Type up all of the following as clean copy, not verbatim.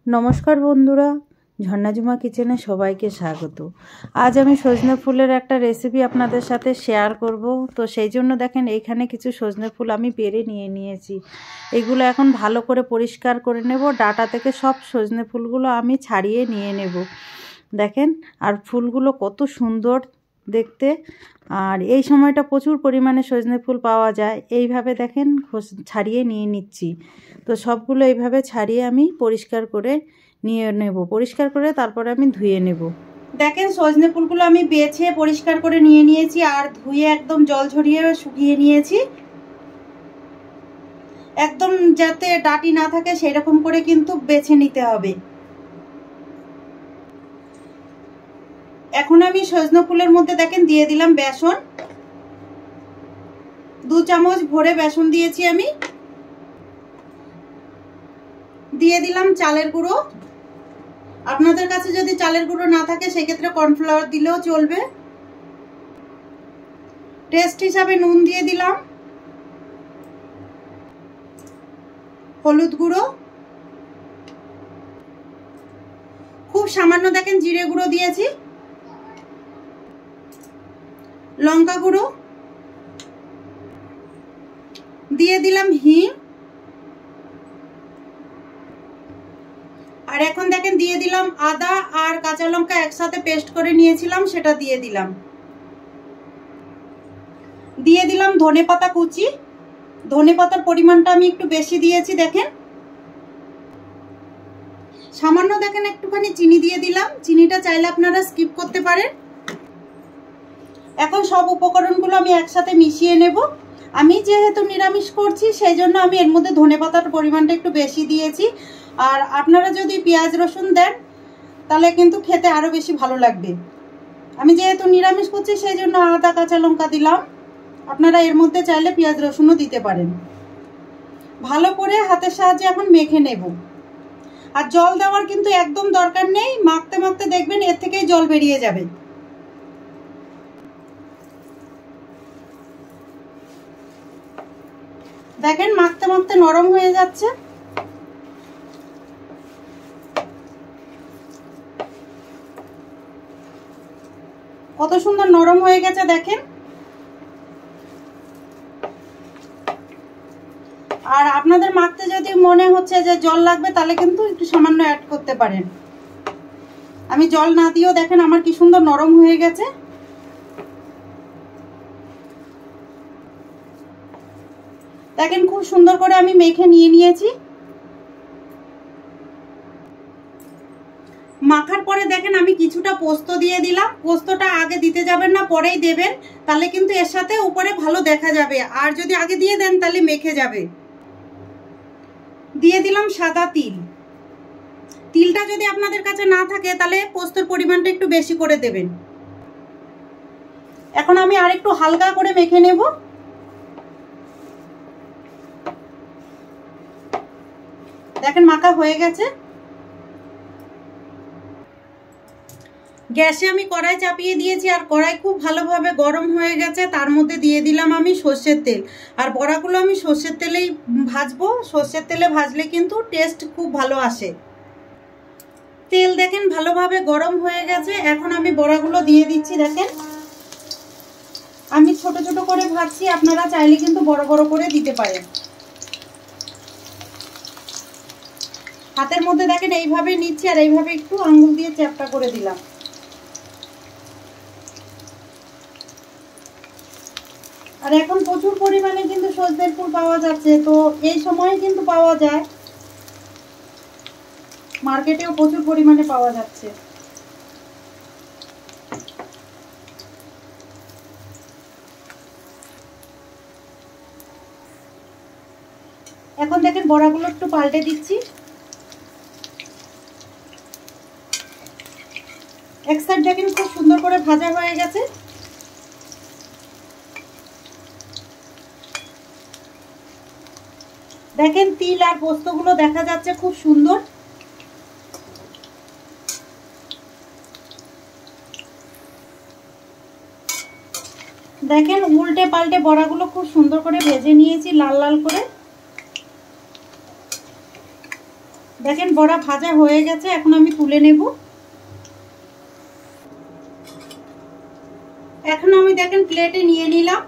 নমস্কার বন্ধুরা, ঝর্ণাঝুমা কিচেনে সবাইকে স্বাগত। আজ আমি সজনে ফুলের একটা রেসিপি আপনাদের সাথে শেয়ার করব। তো সেই জন্য দেখেন এইখানে কিছু সজনে ফুল আমি পেরে নিয়েছি। এগুলো এখন ভালো করে পরিষ্কার করে নেব। ডাটা থেকে সব সজনে ফুলগুলো আমি ছাড়িয়ে নিয়ে নেব। দেখেন, আর ফুলগুলো কত সুন্দর দেখতে। আর এই সময়টা প্রচুর পরিমাণে সজনে ফুল পাওয়া যায়। এইভাবে দেখেন ছাড়িয়ে নিয়ে নিচ্ছি। তো সবগুলো এইভাবে ছাড়িয়ে আমি পরিষ্কার করে নিয়ে নেব। পরিষ্কার করে তারপরে আমি ধুয়ে নেব। দেখেন, সজনে ফুলগুলো আমি বেছে পরিষ্কার করে নিয়ে নিয়েছি আর ধুয়ে একদম জল ঝরিয়ে শুকিয়ে নিয়েছি। একদম যাতে ডাঁটি না থাকে সেই রকম করে কিন্তু বেছে নিতে হবে। এখন আমি সজনে ফুলের মধ্যে দেখেন দিয়ে দিলাম বেসন। 2 চামচ ভরে বেসন দিয়েছি আমি। দিয়ে দিলাম চালের গুঁড়ো। আপনাদের কাছে যদি চালের গুঁড়ো না থাকে সেক্ষেত্রে কর্নফ্লাওয়ার দিলেও চলবে। টেস্ট হিসাবে নুন দিয়ে দিলাম, হলুদ গুঁড়ো, খুব সামান্য দেখেন জিরে গুঁড়ো দিয়েছি, লঙ্কা গুঁড়ো দিয়ে দিলাম, হিং। আর এখন দেখেন দিয়ে দিলাম আদা আর কাঁচা লঙ্কা একসাথে পেস্ট করে নিয়েছিলাম, সেটা দিয়ে দিলাম। দিয়ে দিলাম ধনেপাতা কুচি। ধনেপাতার পরিমাণটা আমি একটু বেশি দিয়েছি। দেখেন, সামান্য দেখেন একটুখানি চিনি দিয়ে দিলাম। চিনিটা চাইলে আপনারা স্কিপ করতে পারেন। এখন সব উপকরণগুলো আমি একসাথে মিশিয়ে নেব। আমি যেহেতু নিরামিষ করছি সেই জন্য আমি এর মধ্যে ধনেপাতার পরিমাণটা একটু বেশি দিয়েছি। আর আপনারা যদি পেঁয়াজ রসুন দেন তাহলে কিন্তু খেতে আরো বেশি ভালো লাগবে। আমি যেহেতু নিরামিষ করছি সেই জন্য আদা কাঁচা লঙ্কা দিলাম। আপনারা এর মধ্যে চাইলে পেঁয়াজ রসুনও দিতে পারেন। ভালো করে হাতের সাহায্যে এখন মেখে নেব। আর জল দেওয়ার কিন্তু একদম দরকার নেই। মাখতে মাখতে দেখবেন এর থেকেই জল বেরিয়ে যাবে। দেখেন, মাখতে মাখতে নরম হয়ে যাচ্ছে। কত সুন্দর নরম হয়ে গেছে দেখেন। আর আপনাদের মাখতে যদি মনে হচ্ছে যে জল লাগবে তাহলে কিন্তু একটু সামান্য অ্যাড করতে পারেন। আমি জল না দিয়েও দেখেন আমার কি সুন্দর নরম হয়ে গেছে। দেখেন, খুব সুন্দর করে আমি মেখে নিয়েছি। মাখার পরে দেখেন আমি কিছুটা পোস্ত দিয়ে দিলাম। পোস্তটা আগে দিতে যাবেন না, পরেই দেবেন, তাহলে কিন্তু এর সাথে উপরে ভালো দেখা যাবে। আর যদি আগে দিয়ে দেন তাহলে মেখে যাবে। দিয়ে দিলাম সাদা তিল। তিলটা যদি আপনাদের কাছে না থাকে তাহলে পোস্তর পরিমাণটা একটু বেশি করে দেবেন। এখন আমি আরেকটু হালকা করে মেখে নেব। দেখেন, মাখা হয়ে গেছে। গ্যাসে আমি কড়াই চাপিয়ে দিয়েছি আর কড়াই খুব ভালোভাবে গরম হয়ে গেছে। তার মধ্যে দিয়ে দিলাম আমি সর্ষের তেল। আর বড়াগুলো আমি সর্ষের তেলেই ভাজবো। সর্ষের তেলে ভাজলে কিন্তু টেস্ট খুব ভালো আসে। তেল দেখেন ভালোভাবে গরম হয়ে গেছে। এখন আমি বড়াগুলো দিয়ে দিচ্ছি। দেখেন, আমি ছোট ছোট করে ভাজছি, আপনারা চাইলে কিন্তু বড় বড় করে দিতে পারেন। হাতের মধ্যে দেখেন এইভাবে নিচ্ছি আর এইভাবে একটু আঙ্গুল দিয়ে চ্যাপটা করে দিলাম। আর এখন প্রচুর পরিমাণে কিন্তু সজনের ফুল পাওয়া যাচ্ছে। তো এই সময়ে কিন্তু পাওয়া যায়, মার্কেটেও প্রচুর পরিমাণে পাওয়া যাচ্ছে। এখন দেখেন বড়াগুলো একটু পাল্টে দিচ্ছি। এক সাইড দেখেন খুব সুন্দর করে ভাজা হয়ে গেছে। দেখেন তিল আর পোস্তগুলো দেখা যাচ্ছে খুব সুন্দর। দেখেন উল্টে পাল্টে বড়াগুলো খুব সুন্দর করে ভেজে নিয়েছি লাল লাল করে। দেখেন বড়া ভাজা হয়ে গেছে, এখন আমি তুলে নেব। এখন আমি দেখেন প্লেটে নিয়ে নিলাম।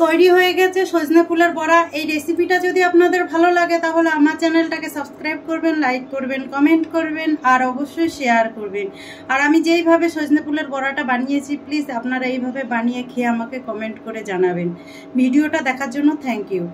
তৈরি হয়ে গেছে সজনে ফুলের বড়া। এই রেসিপিটা যদি আপনাদের ভালো লাগে তাহলে আমার চ্যানেলটাকে সাবস্ক্রাইব করবেন, লাইক করবেন, কমেন্ট করবেন আর অবশ্যই শেয়ার করবেন। আর আমি যেইভাবে সজনে ফুলের বড়াটা বানিয়েছি প্লিজ আপনারা এইভাবে বানিয়ে খেয়ে আমাকে কমেন্ট করে জানাবেন। ভিডিওটা দেখার জন্য থ্যাংক ইউ।